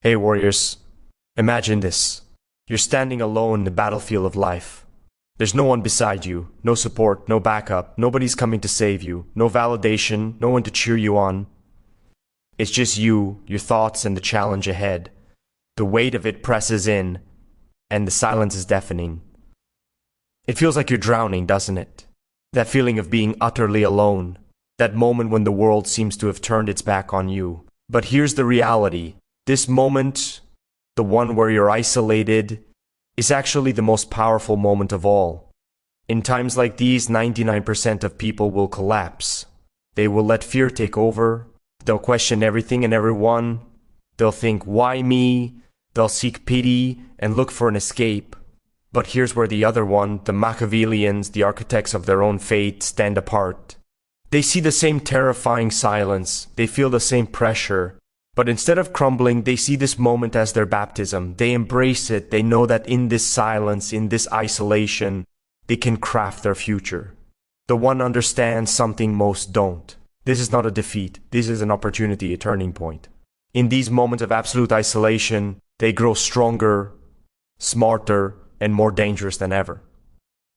Hey warriors, imagine this. You're standing alone in the battlefield of life. There's no one beside you, no support, no backup, nobody's coming to save you, no validation, no one to cheer you on. It's just you, your thoughts, and the challenge ahead. The weight of it presses in, and the silence is deafening. It feels like you're drowning, doesn't it? That feeling of being utterly alone. That moment when the world seems to have turned its back on you. But here's the reality. This moment, the one where you're isolated, is actually the most powerful moment of all. In times like these, 99% of people will collapse. They will let fear take over. They'll question everything and everyone. They'll think, why me? They'll seek pity and look for an escape. But here's where the other one, the Machiavellians, the architects of their own fate, stand apart. They see the same terrifying silence. They feel the same pressure. But instead of crumbling, they see this moment as their baptism. They embrace it. They know that in this silence, in this isolation, they can craft their future. The one understands something most don't. This is not a defeat. This is an opportunity, a turning point. In these moments of absolute isolation, they grow stronger, smarter, and more dangerous than ever.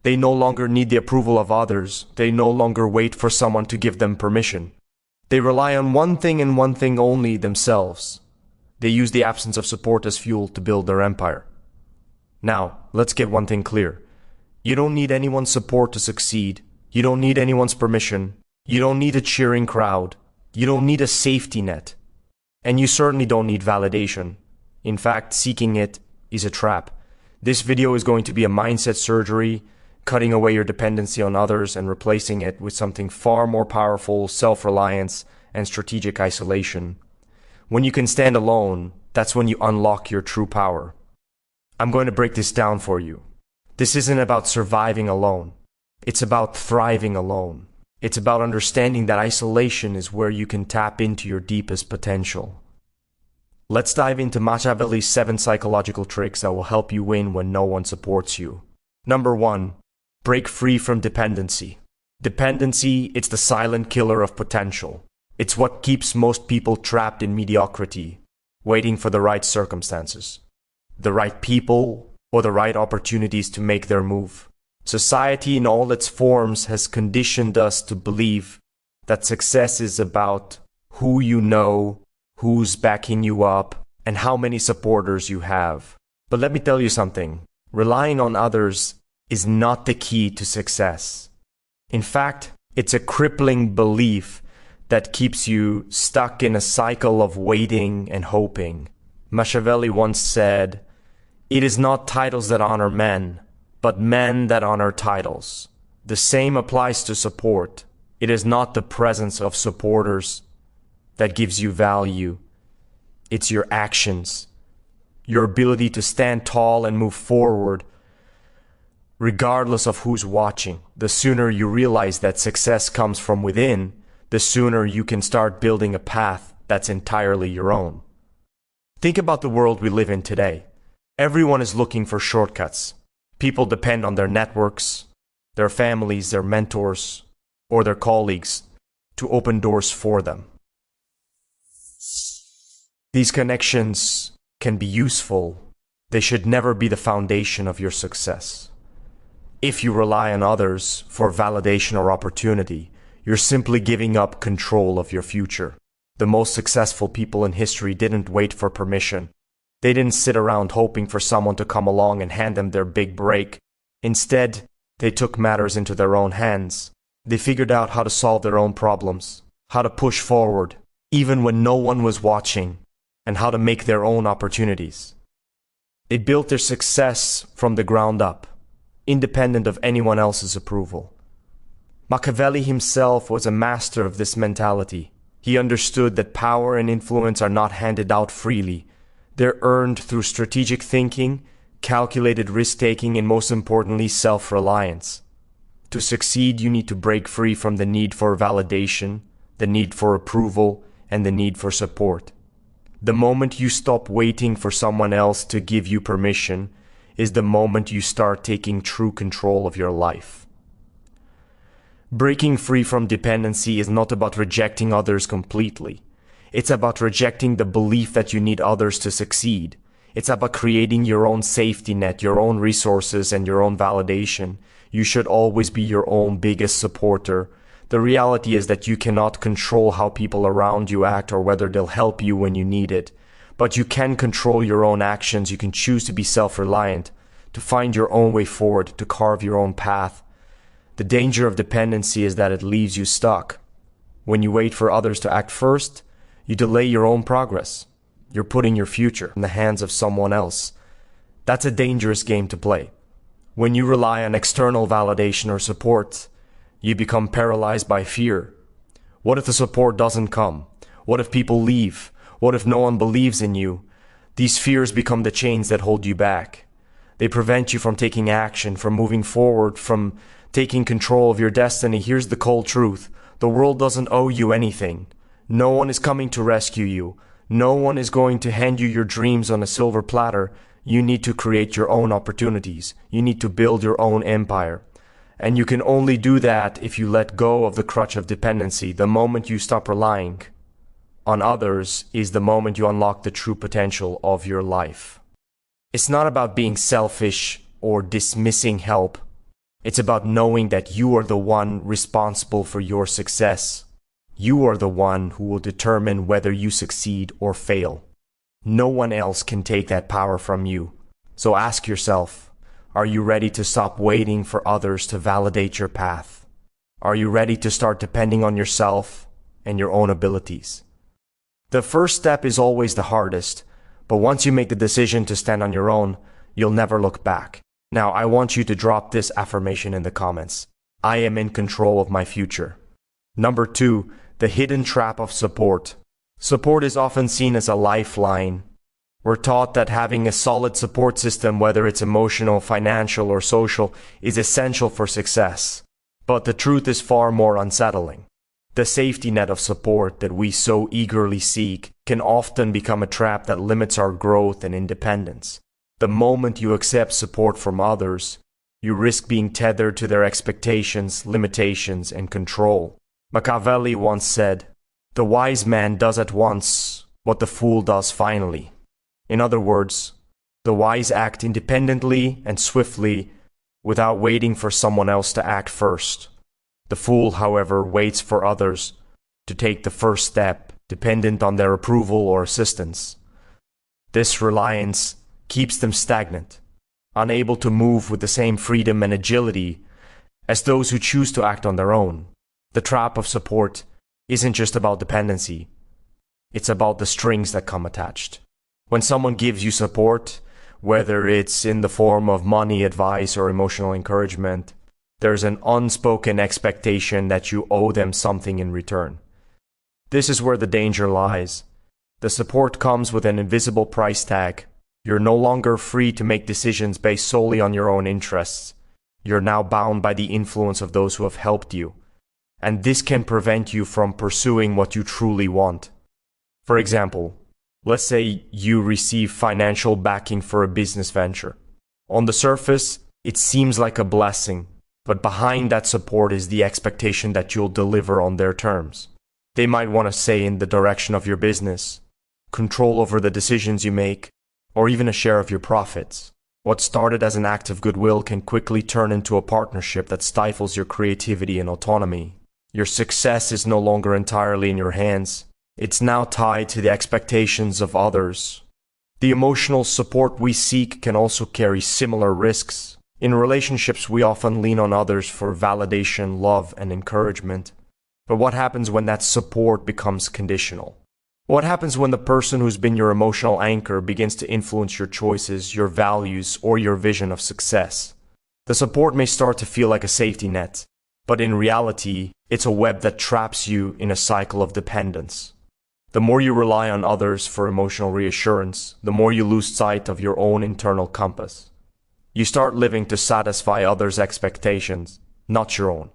They no longer need the approval of others. They no longer wait for someone to give them permission. They rely on one thing and one thing only, themselves. They use the absence of support as fuel to build their empire. Now, let's get one thing clear. You don't need anyone's support to succeed. You don't need anyone's permission. You don't need a cheering crowd. You don't need a safety net. And you certainly don't need validation. In fact, seeking it is a trap. This video is going to be a mindset surgery, cutting away your dependency on others and replacing it with something far more powerful, self-reliance, and strategic isolation. When you can stand alone, that's when you unlock your true power. I'm going to break this down for you. This isn't about surviving alone. It's about thriving alone. It's about understanding that isolation is where you can tap into your deepest potential. Let's dive into Machiavelli's 7 psychological tricks that will help you win when no one supports you. Number 1. Break free from dependency. Dependency, it's the silent killer of potential. It's what keeps most people trapped in mediocrity, waiting for the right circumstances, the right people, or the right opportunities to make their move. Society in all its forms has conditioned us to believe that success is about who you know, who's backing you up, and how many supporters you have. But let me tell you something. Relying on others is not the key to success. In fact, it's a crippling belief that keeps you stuck in a cycle of waiting and hoping. Machiavelli once said, "It is not titles that honor men, but men that honor titles." The same applies to support. It is not the presence of supporters that gives you value. It's your actions, your ability to stand tall and move forward, regardless of who's watching. The sooner you realize that success comes from within, the sooner you can start building a path that's entirely your own. Think about the world we live in today. Everyone is looking for shortcuts. People depend on their networks, their families, their mentors, or their colleagues to open doors for them. These connections can be useful. They should never be the foundation of your success. If you rely on others for validation or opportunity, you're simply giving up control of your future. The most successful people in history didn't wait for permission. They didn't sit around hoping for someone to come along and hand them their big break. Instead, they took matters into their own hands. They figured out how to solve their own problems, how to push forward, even when no one was watching, and how to make their own opportunities. They built their success from the ground up, independent of anyone else's approval. Machiavelli himself was a master of this mentality. He understood that power and influence are not handed out freely. They're earned through strategic thinking, calculated risk-taking, and most importantly, self-reliance. To succeed, you need to break free from the need for validation, the need for approval, and the need for support. The moment you stop waiting for someone else to give you permission is the moment you start taking true control of your life. Breaking free from dependency is not about rejecting others completely. It's about rejecting the belief that you need others to succeed. It's about creating your own safety net, your own resources, and your own validation. You should always be your own biggest supporter. The reality is that you cannot control how people around you act or whether they'll help you when you need it. But you can control your own actions. You can choose to be self-reliant, to find your own way forward, to carve your own path. The danger of dependency is that it leaves you stuck. When you wait for others to act first, you delay your own progress. You're putting your future in the hands of someone else. That's a dangerous game to play. When you rely on external validation or support, you become paralyzed by fear. What if the support doesn't come? What if people leave? What if no one believes in you? These fears become the chains that hold you back. They prevent you from taking action, from moving forward, from taking control of your destiny. Here's the cold truth. The world doesn't owe you anything. No one is coming to rescue you. No one is going to hand you your dreams on a silver platter. You need to create your own opportunities. You need to build your own empire. And you can only do that if you let go of the crutch of dependency. The moment you stop relying on others is the moment you unlock the true potential of your life. It's not about being selfish or dismissing help. It's about knowing that you are the one responsible for your success. You are the one who will determine whether you succeed or fail. No one else can take that power from you. So ask yourself, are you ready to stop waiting for others to validate your path? Are you ready to start depending on yourself and your own abilities? The first step is always the hardest, but once you make the decision to stand on your own, you'll never look back. Now, I want you to drop this affirmation in the comments. I am in control of my future. Number 2, the hidden trap of support. Support is often seen as a lifeline. We're taught that having a solid support system, whether it's emotional, financial, or social, is essential for success. But the truth is far more unsettling. The safety net of support that we so eagerly seek can often become a trap that limits our growth and independence. The moment you accept support from others, you risk being tethered to their expectations, limitations, and control. Machiavelli once said, "The wise man does at once what the fool does finally." In other words, the wise act independently and swiftly without waiting for someone else to act first. The fool, however, waits for others to take the first step, dependent on their approval or assistance. This reliance keeps them stagnant, unable to move with the same freedom and agility as those who choose to act on their own. The trap of support isn't just about dependency. It's about the strings that come attached. When someone gives you support, whether it's in the form of money, advice, or emotional encouragement, there's an unspoken expectation that you owe them something in return. This is where the danger lies. The support comes with an invisible price tag. You're no longer free to make decisions based solely on your own interests. You're now bound by the influence of those who have helped you. And this can prevent you from pursuing what you truly want. For example, let's say you receive financial backing for a business venture. On the surface, it seems like a blessing, but behind that support is the expectation that you'll deliver on their terms. They might want to say in the direction of your business, control over the decisions you make, or even a share of your profits. What started as an act of goodwill can quickly turn into a partnership that stifles your creativity and autonomy. Your success is no longer entirely in your hands. It's now tied to the expectations of others. The emotional support we seek can also carry similar risks. In relationships, we often lean on others for validation, love, and encouragement. But what happens when that support becomes conditional? What happens when the person who's been your emotional anchor begins to influence your choices, your values, or your vision of success? The support may start to feel like a safety net, but in reality, it's a web that traps you in a cycle of dependence. The more you rely on others for emotional reassurance, the more you lose sight of your own internal compass. You start living to satisfy others' expectations, not your own.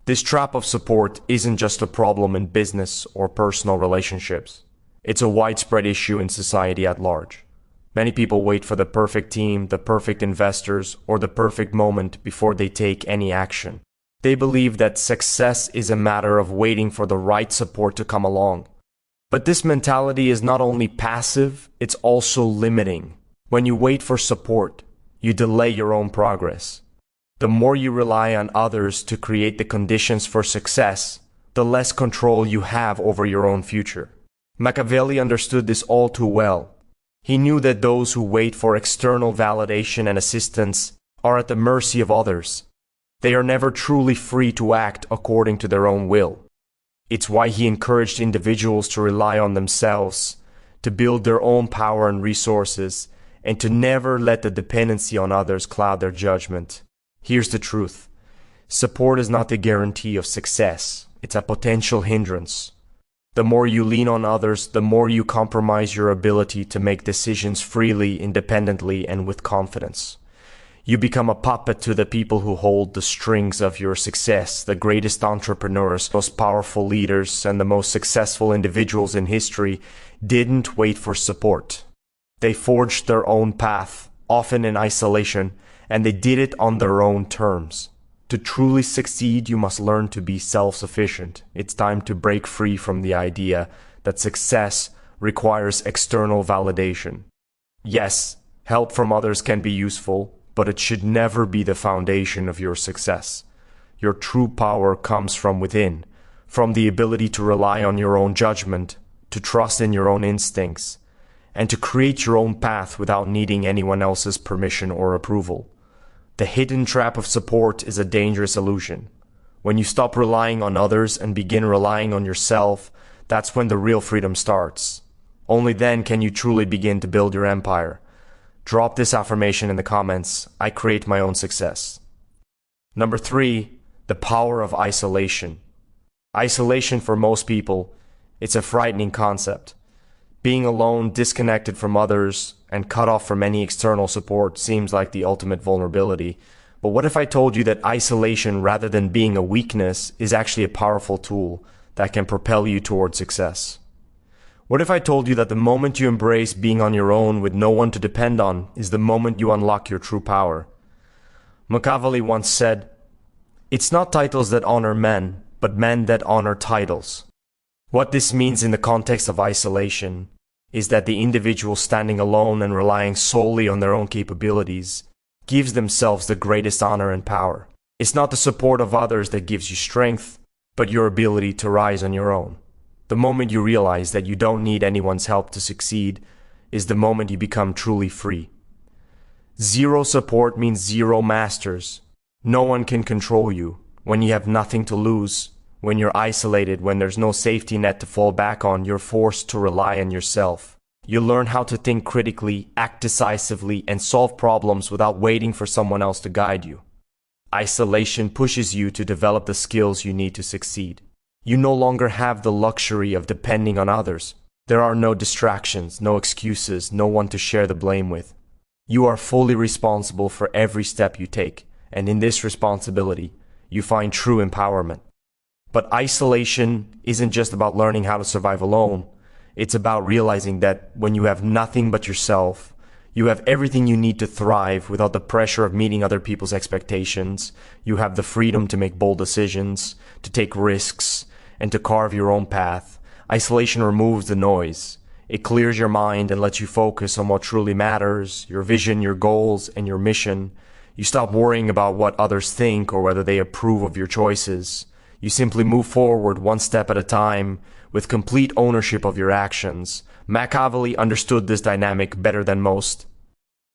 This trap of support isn't just a problem in business or personal relationships. It's a widespread issue in society at large. Many people wait for the perfect team, the perfect investors, or the perfect moment before they take any action. They believe that success is a matter of waiting for the right support to come along. But this mentality is not only passive, it's also limiting. When you wait for support, you delay your own progress. The more you rely on others to create the conditions for success, the less control you have over your own future. Machiavelli understood this all too well. He knew that those who wait for external validation and assistance are at the mercy of others. They are never truly free to act according to their own will. It's why he encouraged individuals to rely on themselves, to build their own power and resources, and to never let the dependency on others cloud their judgment. Here's the truth. Support is not the guarantee of success. It's a potential hindrance. The more you lean on others, the more you compromise your ability to make decisions freely, independently, and with confidence. You become a puppet to the people who hold the strings of your success. The greatest entrepreneurs, most powerful leaders, and the most successful individuals in history didn't wait for support. They forged their own path, often in isolation, and they did it on their own terms. To truly succeed, you must learn to be self-sufficient. It's time to break free from the idea that success requires external validation. Yes, help from others can be useful, but it should never be the foundation of your success. Your true power comes from within, from the ability to rely on your own judgment, to trust in your own instincts, and to create your own path without needing anyone else's permission or approval. The hidden trap of support is a dangerous illusion. When you stop relying on others and begin relying on yourself, that's when the real freedom starts. Only then can you truly begin to build your empire. Drop this affirmation in the comments. I create my own success. Number 3, the power of isolation. Isolation for most people, it's a frightening concept. Being alone, disconnected from others, and cut off from any external support seems like the ultimate vulnerability. But what if I told you that isolation, rather than being a weakness, is actually a powerful tool that can propel you towards success? What if I told you that the moment you embrace being on your own with no one to depend on is the moment you unlock your true power? Machiavelli once said, "It's not titles that honor men, but men that honor titles." What this means in the context of isolation is that the individual standing alone and relying solely on their own capabilities gives themselves the greatest honor and power. It's not the support of others that gives you strength, but your ability to rise on your own. The moment you realize that you don't need anyone's help to succeed is the moment you become truly free. Zero support means zero masters. No one can control you. When you have nothing to lose, when you're isolated, when there's no safety net to fall back on, you're forced to rely on yourself. You learn how to think critically, act decisively, and solve problems without waiting for someone else to guide you. Isolation pushes you to develop the skills you need to succeed. You no longer have the luxury of depending on others. There are no distractions, no excuses, no one to share the blame with. You are fully responsible for every step you take, and in this responsibility, you find true empowerment. But isolation isn't just about learning how to survive alone. It's about realizing that when you have nothing but yourself, you have everything you need to thrive without the pressure of meeting other people's expectations. You have the freedom to make bold decisions, to take risks, and to carve your own path. Isolation removes the noise. It clears your mind and lets you focus on what truly matters, your vision, your goals, and your mission. You stop worrying about what others think or whether they approve of your choices. You simply move forward one step at a time with complete ownership of your actions. Machiavelli understood this dynamic better than most.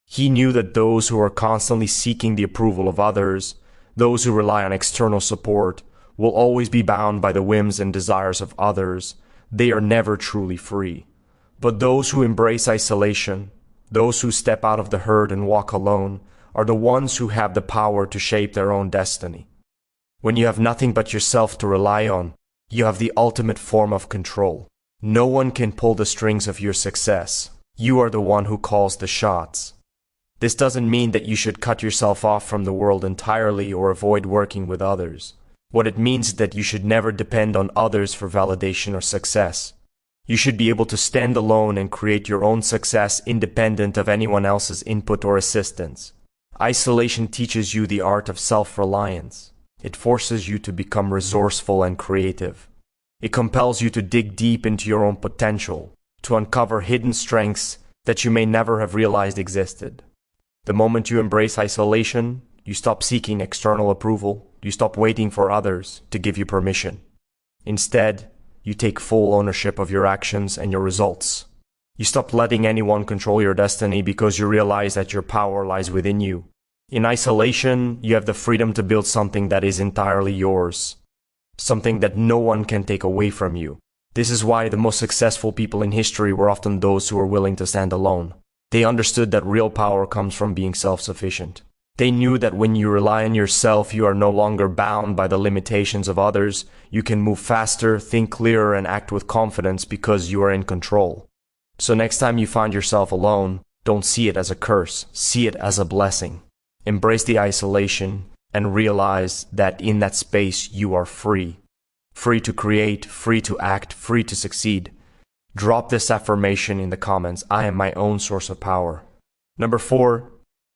He knew that those who are constantly seeking the approval of others, those who rely on external support, will always be bound by the whims and desires of others. They are never truly free. But those who embrace isolation, those who step out of the herd and walk alone, are the ones who have the power to shape their own destiny. When you have nothing but yourself to rely on, you have the ultimate form of control. No one can pull the strings of your success. You are the one who calls the shots. This doesn't mean that you should cut yourself off from the world entirely or avoid working with others. What it means is that you should never depend on others for validation or success. You should be able to stand alone and create your own success independent of anyone else's input or assistance. Isolation teaches you the art of self-reliance. It forces you to become resourceful and creative. It compels you to dig deep into your own potential, to uncover hidden strengths that you may never have realized existed. The moment you embrace isolation, you stop seeking external approval, you stop waiting for others to give you permission. Instead, you take full ownership of your actions and your results. You stop letting anyone control your destiny because you realize that your power lies within you. In isolation, you have the freedom to build something that is entirely yours, something that no one can take away from you. This is why the most successful people in history were often those who were willing to stand alone. They understood that real power comes from being self-sufficient. They knew that when you rely on yourself, you are no longer bound by the limitations of others. You can move faster, think clearer, and act with confidence because you are in control. So next time you find yourself alone, don't see it as a curse, see it as a blessing. Embrace the isolation and realize that in that space you are free. Free to create, free to act, free to succeed. Drop this affirmation in the comments. I am my own source of power. Number 4,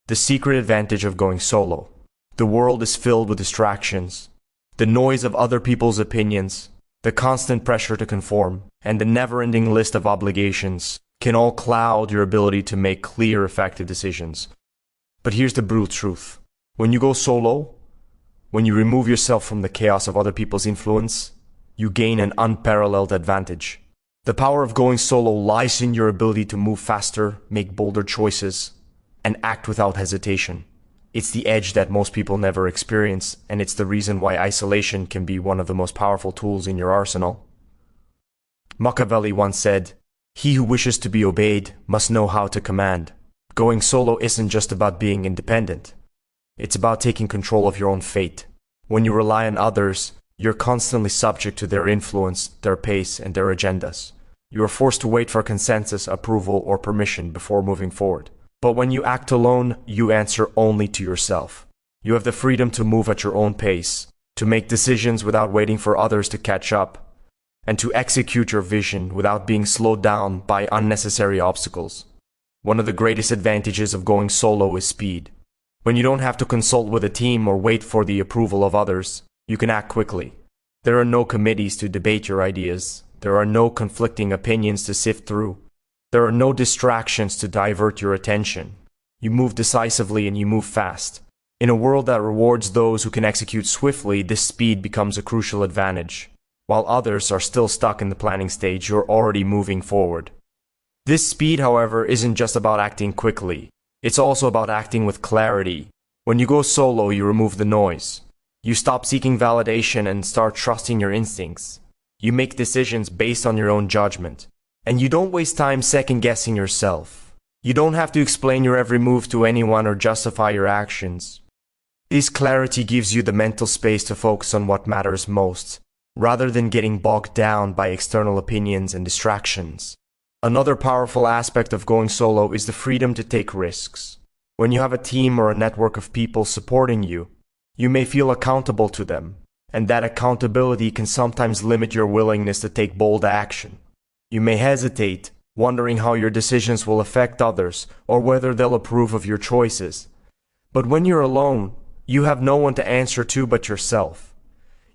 the secret advantage of going solo. The world is filled with distractions. The noise of other people's opinions, the constant pressure to conform, and the never-ending list of obligations can all cloud your ability to make clear, effective decisions. But here's the brutal truth. When you go solo, when you remove yourself from the chaos of other people's influence, you gain an unparalleled advantage. The power of going solo lies in your ability to move faster, make bolder choices, and act without hesitation. It's the edge that most people never experience, and it's the reason why isolation can be one of the most powerful tools in your arsenal. Machiavelli once said, "He who wishes to be obeyed must know how to command." Going solo isn't just about being independent. It's about taking control of your own fate. When you rely on others, you're constantly subject to their influence, their pace, and their agendas. You are forced to wait for consensus, approval, or permission before moving forward. But when you act alone, you answer only to yourself. You have the freedom to move at your own pace, to make decisions without waiting for others to catch up, and to execute your vision without being slowed down by unnecessary obstacles. One of the greatest advantages of going solo is speed. When you don't have to consult with a team or wait for the approval of others, you can act quickly. There are no committees to debate your ideas. There are no conflicting opinions to sift through. There are no distractions to divert your attention. You move decisively and you move fast. In a world that rewards those who can execute swiftly, this speed becomes a crucial advantage. While others are still stuck in the planning stage, you're already moving forward. This speed, however, isn't just about acting quickly. It's also about acting with clarity. When you go solo, you remove the noise. You stop seeking validation and start trusting your instincts. You make decisions based on your own judgment. And you don't waste time second-guessing yourself. You don't have to explain your every move to anyone or justify your actions. This clarity gives you the mental space to focus on what matters most, rather than getting bogged down by external opinions and distractions. Another powerful aspect of going solo is the freedom to take risks. When you have a team or a network of people supporting you, you may feel accountable to them, and that accountability can sometimes limit your willingness to take bold action. You may hesitate, wondering how your decisions will affect others or whether they'll approve of your choices. But when you're alone, you have no one to answer to but yourself.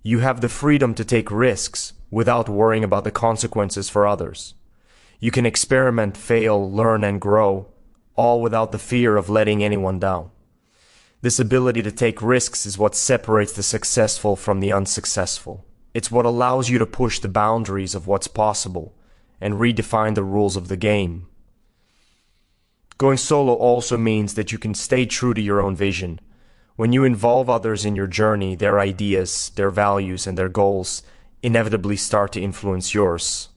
You have the freedom to take risks without worrying about the consequences for others. You can experiment, fail, learn, and grow, all without the fear of letting anyone down. This ability to take risks is what separates the successful from the unsuccessful. It's what allows you to push the boundaries of what's possible and redefine the rules of the game. Going solo also means that you can stay true to your own vision. When you involve others in your journey, their ideas, their values, and their goals inevitably start to influence yours.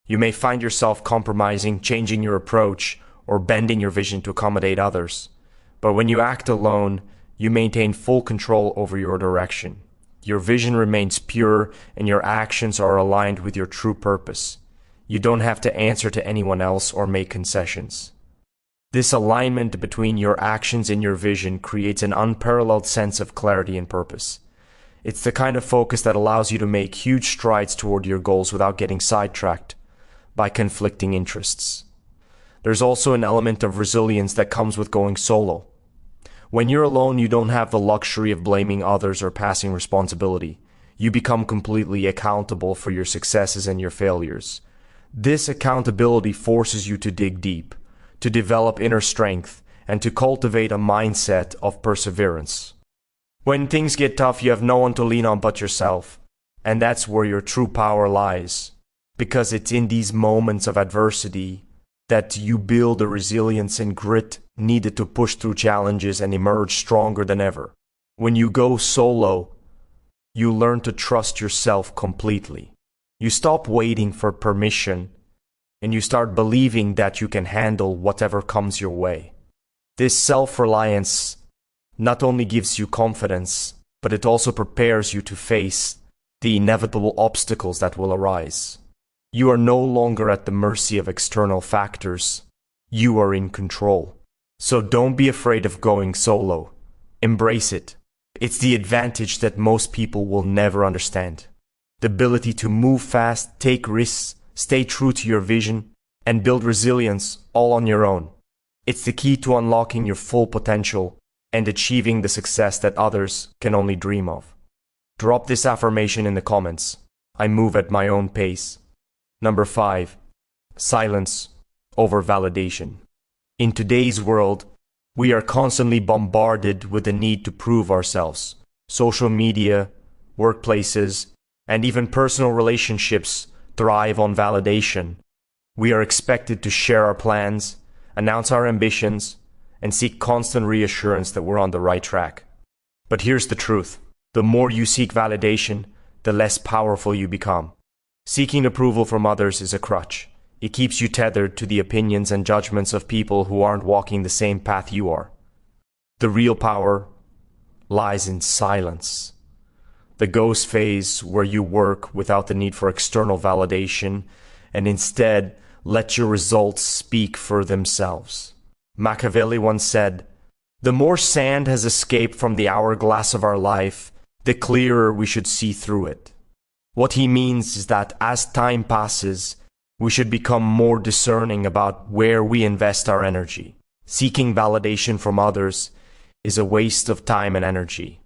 You may find yourself compromising, changing your approach, or bending your vision to accommodate others. But when you act alone, you maintain full control over your direction. Your vision remains pure, and your actions are aligned with your true purpose. You don't have to answer to anyone else or make concessions. This alignment between your actions and your vision creates an unparalleled sense of clarity and purpose. It's the kind of focus that allows you to make huge strides toward your goals without getting sidetracked by conflicting interests. There's also an element of resilience that comes with going solo. When you're alone, you don't have the luxury of blaming others or passing responsibility. You become completely accountable for your successes and your failures. This accountability forces you to dig deep, to develop inner strength, and to cultivate a mindset of perseverance. When things get tough, you have no one to lean on but yourself, and that's where your true power lies, because it's in these moments of adversity that you build the resilience and grit needed to push through challenges and emerge stronger than ever. When you go solo, you learn to trust yourself completely. You stop waiting for permission, and you start believing that you can handle whatever comes your way. This self-reliance not only gives you confidence, but it also prepares you to face the inevitable obstacles that will arise. You are no longer at the mercy of external factors. You are in control. So don't be afraid of going solo. Embrace it. It's the advantage that most people will never understand. The ability to move fast, take risks, stay true to your vision, and build resilience all on your own. It's the key to unlocking your full potential and achieving the success that others can only dream of. Drop this affirmation in the comments. I move at my own pace. Number 5. Silence over validation. In today's world, we are constantly bombarded with the need to prove ourselves. Social media, workplaces, and even personal relationships thrive on validation. We are expected to share our plans, announce our ambitions, and seek constant reassurance that we're on the right track. But here's the truth. The more you seek validation, the less powerful you become. Seeking approval from others is a crutch. It keeps you tethered to the opinions and judgments of people who aren't walking the same path you are. The real power lies in silence. The ghost phase where you work without the need for external validation and instead let your results speak for themselves. Machiavelli once said, "The more sand has escaped from the hourglass of our life, the clearer we should see through it." What he means is that as time passes, we should become more discerning about where we invest our energy. Seeking validation from others is a waste of time and energy.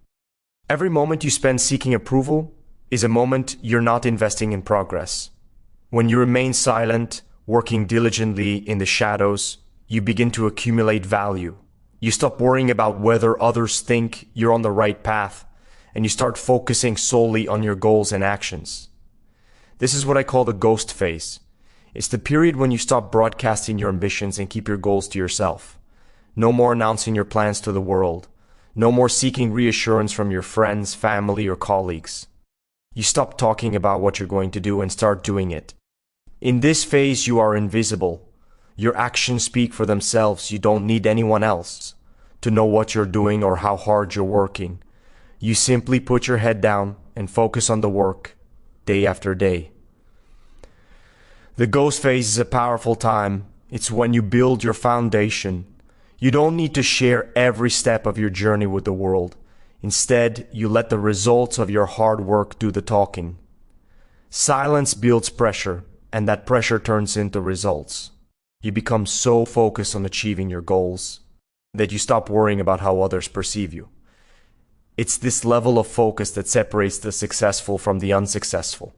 Every moment you spend seeking approval is a moment you're not investing in progress. When you remain silent, working diligently in the shadows, you begin to accumulate value. You stop worrying about whether others think you're on the right path, and you start focusing solely on your goals and actions. This is what I call the ghost phase. It's the period when you stop broadcasting your ambitions and keep your goals to yourself. No more announcing your plans to the world. No more seeking reassurance from your friends, family, or colleagues. You stop talking about what you're going to do and start doing it. In this phase, you are invisible. Your actions speak for themselves. You don't need anyone else to know what you're doing or how hard you're working. You simply put your head down and focus on the work, day after day. The ghost phase is a powerful time. It's when you build your foundation. You don't need to share every step of your journey with the world. Instead, you let the results of your hard work do the talking. Silence builds pressure, and that pressure turns into results. You become so focused on achieving your goals that you stop worrying about how others perceive you. It's this level of focus that separates the successful from the unsuccessful.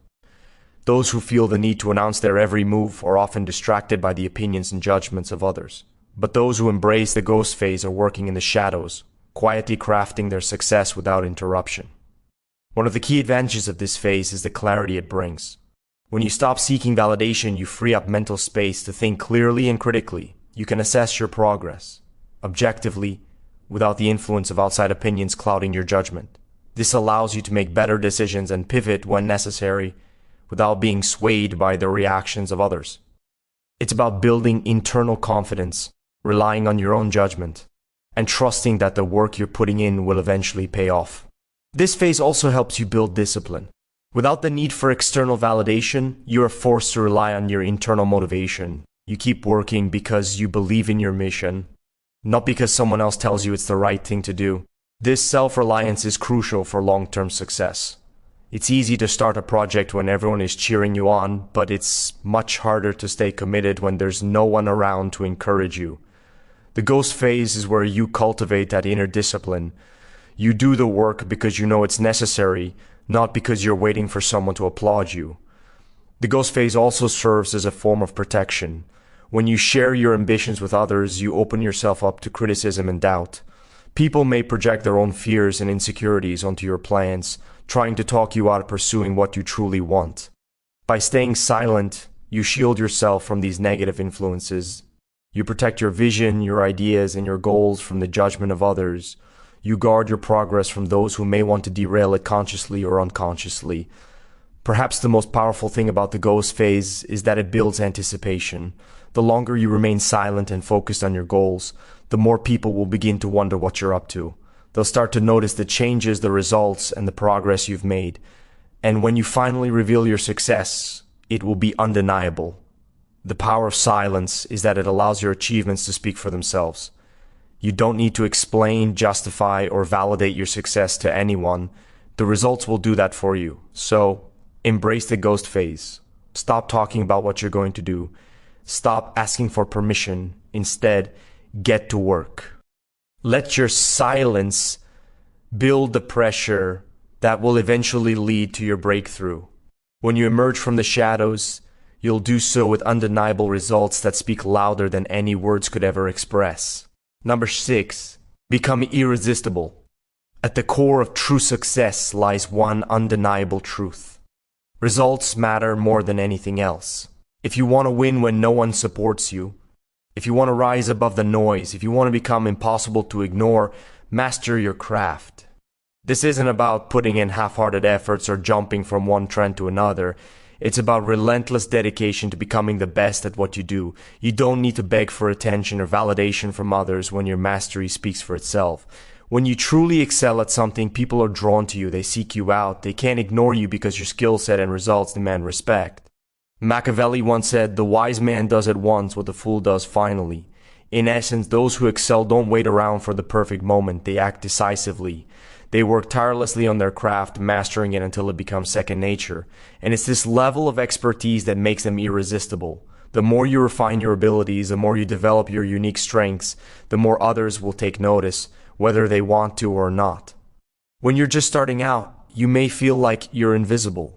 Those who feel the need to announce their every move are often distracted by the opinions and judgments of others. But those who embrace the ghost phase are working in the shadows, quietly crafting their success without interruption. One of the key advantages of this phase is the clarity it brings. When you stop seeking validation, you free up mental space to think clearly and critically. You can assess your progress objectively without the influence of outside opinions clouding your judgment. This allows you to make better decisions and pivot when necessary without being swayed by the reactions of others. It's about building internal confidence, relying on your own judgment, and trusting that the work you're putting in will eventually pay off. This phase also helps you build discipline. Without the need for external validation, you are forced to rely on your internal motivation. You keep working because you believe in your mission, not because someone else tells you it's the right thing to do. This self-reliance is crucial for long-term success. It's easy to start a project when everyone is cheering you on, but it's much harder to stay committed when there's no one around to encourage you. The ghost phase is where you cultivate that inner discipline. You do the work because you know it's necessary, not because you're waiting for someone to applaud you. The ghost phase also serves as a form of protection. When you share your ambitions with others, you open yourself up to criticism and doubt. People may project their own fears and insecurities onto your plans, trying to talk you out of pursuing what you truly want. By staying silent, you shield yourself from these negative influences. You protect your vision, your ideas, and your goals from the judgment of others. You guard your progress from those who may want to derail it consciously or unconsciously. Perhaps the most powerful thing about the ghost phase is that it builds anticipation. The longer you remain silent and focused on your goals, the more people will begin to wonder what you're up to. They'll start to notice the changes, the results, and the progress you've made. And when you finally reveal your success, it will be undeniable. The power of silence is that it allows your achievements to speak for themselves. You don't need to explain, justify, or validate your success to anyone. The results will do that for you. So, embrace the ghost phase. Stop talking about what you're going to do. Stop asking for permission. Instead, get to work. Let your silence build the pressure that will eventually lead to your breakthrough. When you emerge from the shadows, you'll do so with undeniable results that speak louder than any words could ever express. Number 6, become irresistible. At the core of true success lies one undeniable truth. Results matter more than anything else. If you want to win when no one supports you, if you want to rise above the noise, if you want to become impossible to ignore, master your craft. This isn't about putting in half-hearted efforts or jumping from one trend to another. It's about relentless dedication to becoming the best at what you do. You don't need to beg for attention or validation from others when your mastery speaks for itself. When you truly excel at something, people are drawn to you. They seek you out. They can't ignore you because your skill set and results demand respect. Machiavelli once said, "The wise man does at once what the fool does finally." In essence, those who excel don't wait around for the perfect moment. They act decisively. They work tirelessly on their craft, mastering it until it becomes second nature. And it's this level of expertise that makes them irresistible. The more you refine your abilities, the more you develop your unique strengths, the more others will take notice, whether they want to or not. When you're just starting out, you may feel like you're invisible.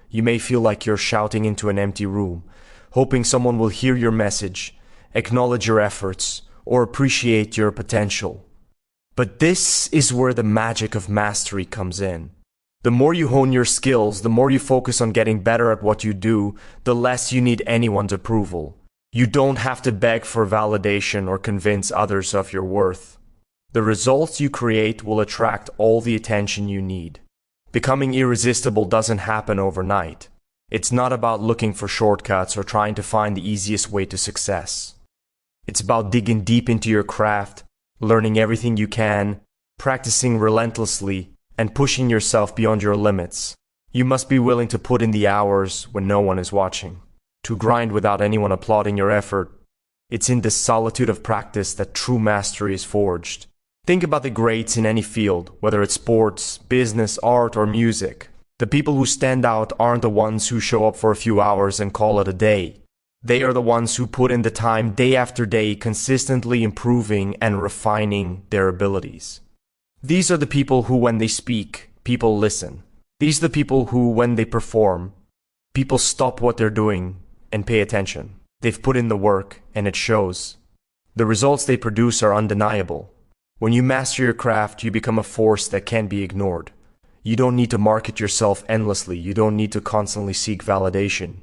You may feel like you're shouting into an empty room, hoping someone will hear your message, acknowledge your efforts, or appreciate your potential. But this is where the magic of mastery comes in. The more you hone your skills, the more you focus on getting better at what you do, the less you need anyone's approval. You don't have to beg for validation or convince others of your worth. The results you create will attract all the attention you need. Becoming irresistible doesn't happen overnight. It's not about looking for shortcuts or trying to find the easiest way to success. It's about digging deep into your craft, learning everything you can, practicing relentlessly, and pushing yourself beyond your limits. You must be willing to put in the hours when no one is watching, to grind without anyone applauding your effort. It's in the solitude of practice that true mastery is forged. Think about the greats in any field, whether it's sports, business, art, or music. The people who stand out aren't the ones who show up for a few hours and call it a day. They are the ones who put in the time day after day, consistently improving and refining their abilities. These are the people who, when they speak, people listen. These are the people who, when they perform, people stop what they're doing and pay attention. They've put in the work, and it shows. The results they produce are undeniable. When you master your craft, you become a force that can't be ignored. You don't need to market yourself endlessly. You don't need to constantly seek validation.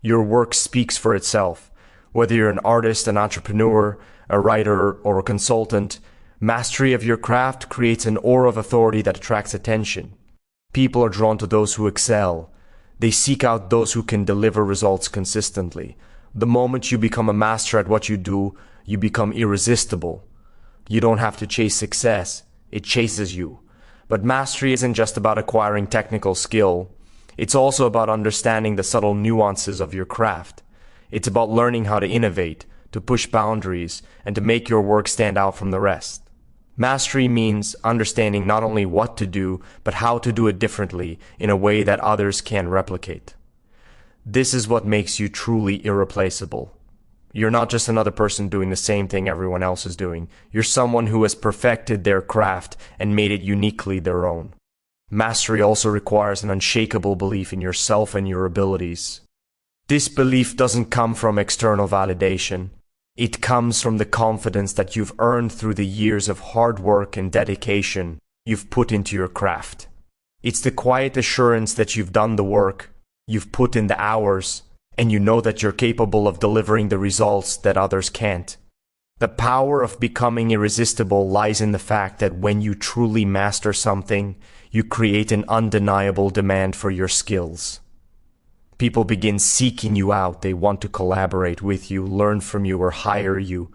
Your work speaks for itself. Whether you're an artist, an entrepreneur, a writer, or a consultant, mastery of your craft creates an aura of authority that attracts attention. People are drawn to those who excel. They seek out those who can deliver results consistently. The moment you become a master at what you do, you become irresistible. You don't have to chase success. It chases you. But mastery isn't just about acquiring technical skill. It's also about understanding the subtle nuances of your craft. It's about learning how to innovate, to push boundaries, and to make your work stand out from the rest. Mastery means understanding not only what to do, but how to do it differently in a way that others can't replicate. This is what makes you truly irreplaceable. You're not just another person doing the same thing everyone else is doing. You're someone who has perfected their craft and made it uniquely their own. Mastery also requires an unshakable belief in yourself and your abilities. This belief doesn't come from external validation. It comes from the confidence that you've earned through the years of hard work and dedication you've put into your craft. It's the quiet assurance that you've done the work, you've put in the hours, and you know that you're capable of delivering the results that others can't. The power of becoming irresistible lies in the fact that when you truly master something, you create an undeniable demand for your skills. People begin seeking you out. They want to collaborate with you, learn from you, or hire you.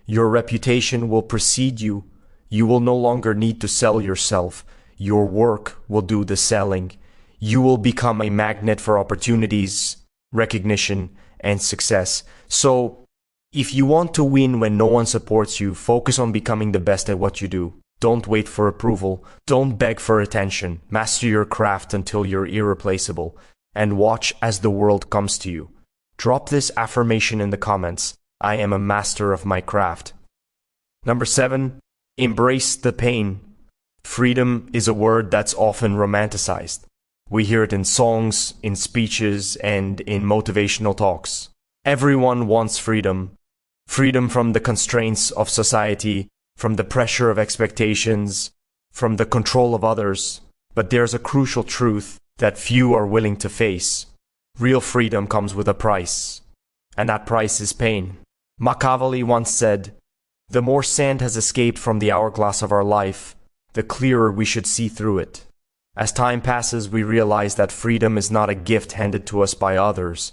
Your reputation will precede you. You will no longer need to sell yourself. Your work will do the selling. You will become a magnet for opportunities, recognition, and success. So, if you want to win when no one supports you, focus on becoming the best at what you do. Don't wait for approval. Don't beg for attention. Master your craft until you're irreplaceable. And watch as the world comes to you. Drop this affirmation in the comments. I am a master of my craft. Number 7, embrace the pain. Freedom is a word that's often romanticized. We hear it in songs, in speeches, and in motivational talks. Everyone wants freedom. Freedom from the constraints of society, from the pressure of expectations, from the control of others. But there's a crucial truth that few are willing to face. Real freedom comes with a price, and that price is pain. Machiavelli once said, "The more sand has escaped from the hourglass of our life, the clearer we should see through it." As time passes, we realize that freedom is not a gift handed to us by others.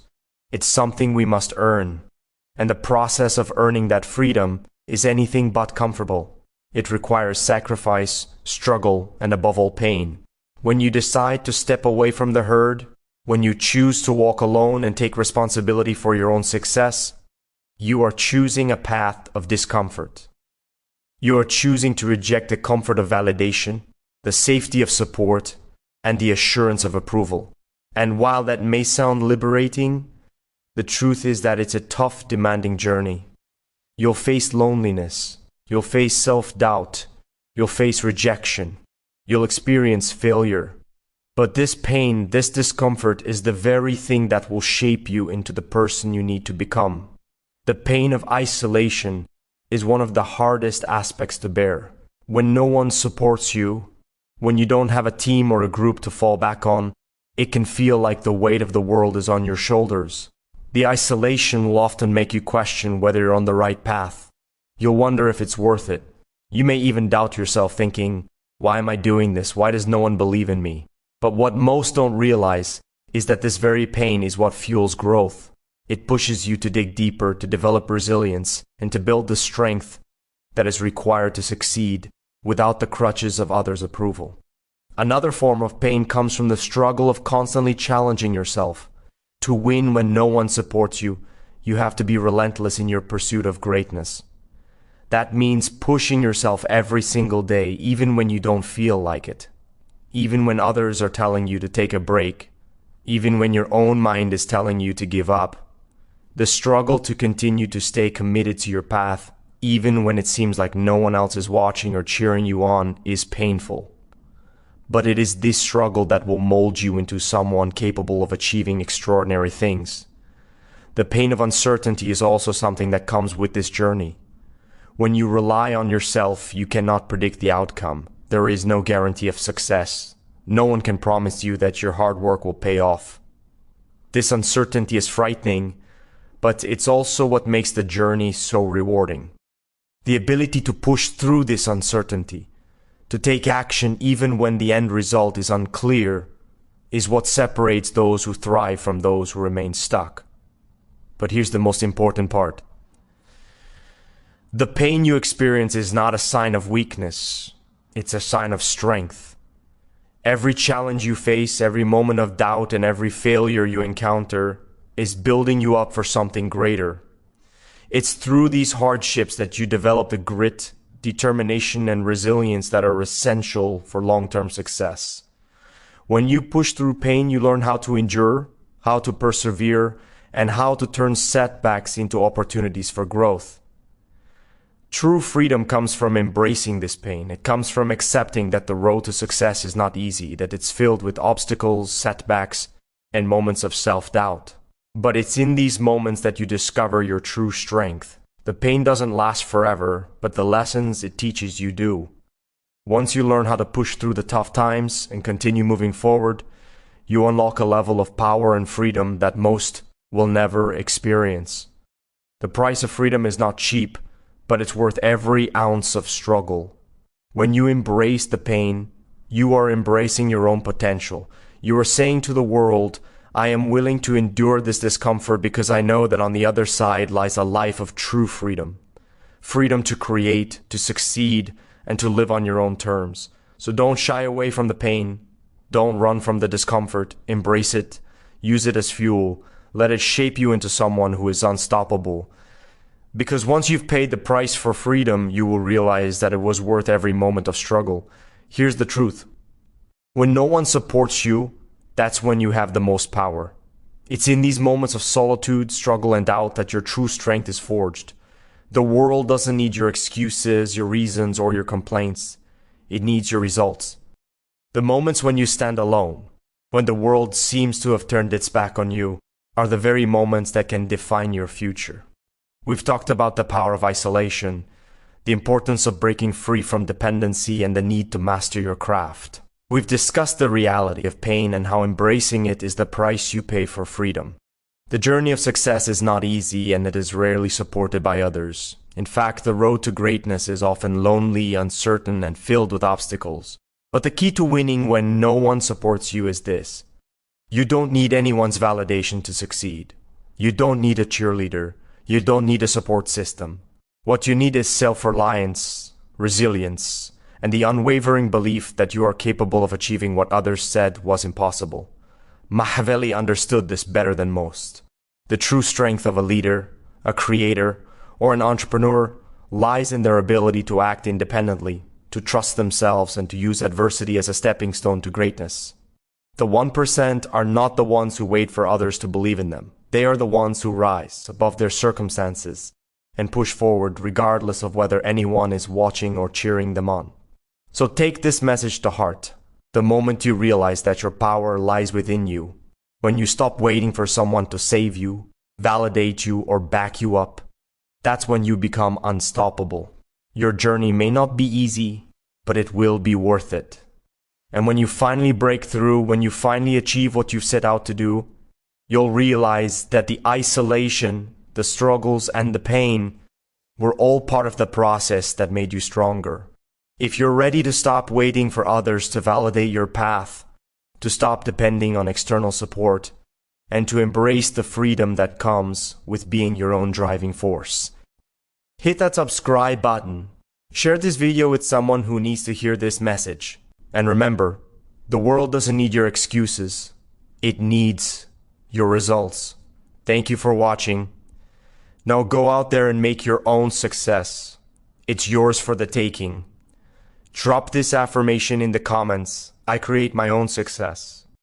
It's something we must earn, and the process of earning that freedom is anything but comfortable. It requires sacrifice, struggle, and above all pain. When you decide to step away from the herd, when you choose to walk alone and take responsibility for your own success, you are choosing a path of discomfort. You are choosing to reject the comfort of validation, the safety of support, and the assurance of approval. And while that may sound liberating, the truth is that it's a tough, demanding journey. You'll face loneliness, you'll face self-doubt, you'll face rejection. You'll experience failure. But this pain, this discomfort is the very thing that will shape you into the person you need to become. The pain of isolation is one of the hardest aspects to bear. When no one supports you, when you don't have a team or a group to fall back on, it can feel like the weight of the world is on your shoulders. The isolation will often make you question whether you're on the right path. You'll wonder if it's worth it. You may even doubt yourself, thinking, "Why am I doing this? Why does no one believe in me?" But what most don't realize is that this very pain is what fuels growth. It pushes you to dig deeper, to develop resilience, and to build the strength that is required to succeed without the crutches of others' approval. Another form of pain comes from the struggle of constantly challenging yourself. To win when no one supports you, you have to be relentless in your pursuit of greatness. That means pushing yourself every single day, even when you don't feel like it. Even when others are telling you to take a break. Even when your own mind is telling you to give up. The struggle to continue to stay committed to your path, even when it seems like no one else is watching or cheering you on, is painful. But it is this struggle that will mold you into someone capable of achieving extraordinary things. The pain of uncertainty is also something that comes with this journey. When you rely on yourself, you cannot predict the outcome. There is no guarantee of success. No one can promise you that your hard work will pay off. This uncertainty is frightening, but it's also what makes the journey so rewarding. The ability to push through this uncertainty, to take action even when the end result is unclear, is what separates those who thrive from those who remain stuck. But here's the most important part. The pain you experience is not a sign of weakness. It's a sign of strength. Every challenge you face, every moment of doubt, and every failure you encounter is building you up for something greater. It's through these hardships that you develop the grit, determination, and resilience that are essential for long-term success. When you push through pain, you learn how to endure, how to persevere, and how to turn setbacks into opportunities for growth. True freedom comes from embracing this pain. It comes from accepting that the road to success is not easy, that it's filled with obstacles, setbacks, and moments of self-doubt. But it's in these moments that you discover your true strength. The pain doesn't last forever, but the lessons it teaches you do. Once you learn how to push through the tough times and continue moving forward, you unlock a level of power and freedom that most will never experience. The price of freedom is not cheap, but it's worth every ounce of struggle. When you embrace the pain, you are embracing your own potential. You are saying to the world, I am willing to endure this discomfort because I know that on the other side lies a life of true freedom. Freedom to create, to succeed, and to live on your own terms. So don't shy away from the pain. Don't run from the discomfort. Embrace it. Use it as fuel. Let it shape you into someone who is unstoppable. Because once you've paid the price for freedom, you will realize that it was worth every moment of struggle. Here's the truth. When no one supports you, that's when you have the most power. It's in these moments of solitude, struggle, and doubt that your true strength is forged. The world doesn't need your excuses, your reasons, or your complaints. It needs your results. The moments when you stand alone, when the world seems to have turned its back on you, are the very moments that can define your future. We've talked about the power of isolation, the importance of breaking free from dependency, and the need to master your craft. We've discussed the reality of pain and how embracing it is the price you pay for freedom. The journey of success is not easy, and it is rarely supported by others. In fact, the road to greatness is often lonely, uncertain, and filled with obstacles. But the key to winning when no one supports you is this. You don't need anyone's validation to succeed. You don't need a cheerleader. You don't need a support system. What you need is self-reliance, resilience, and the unwavering belief that you are capable of achieving what others said was impossible. Machiavelli understood this better than most. The true strength of a leader, a creator, or an entrepreneur lies in their ability to act independently, to trust themselves, and to use adversity as a stepping stone to greatness. The 1% are not the ones who wait for others to believe in them. They are the ones who rise above their circumstances and push forward regardless of whether anyone is watching or cheering them on. So take this message to heart. The moment you realize that your power lies within you, when you stop waiting for someone to save you, validate you, or back you up, that's when you become unstoppable. Your journey may not be easy, but it will be worth it. And when you finally break through, when you finally achieve what you've set out to do, you'll realize that the isolation, the struggles, and the pain were all part of the process that made you stronger. If you're ready to stop waiting for others to validate your path, to stop depending on external support, and to embrace the freedom that comes with being your own driving force, hit that subscribe button. Share this video with someone who needs to hear this message. And remember, the world doesn't need your excuses. It needs your results. Thank you for watching. Now go out there and make your own success. It's yours for the taking. Drop this affirmation in the comments. I create my own success.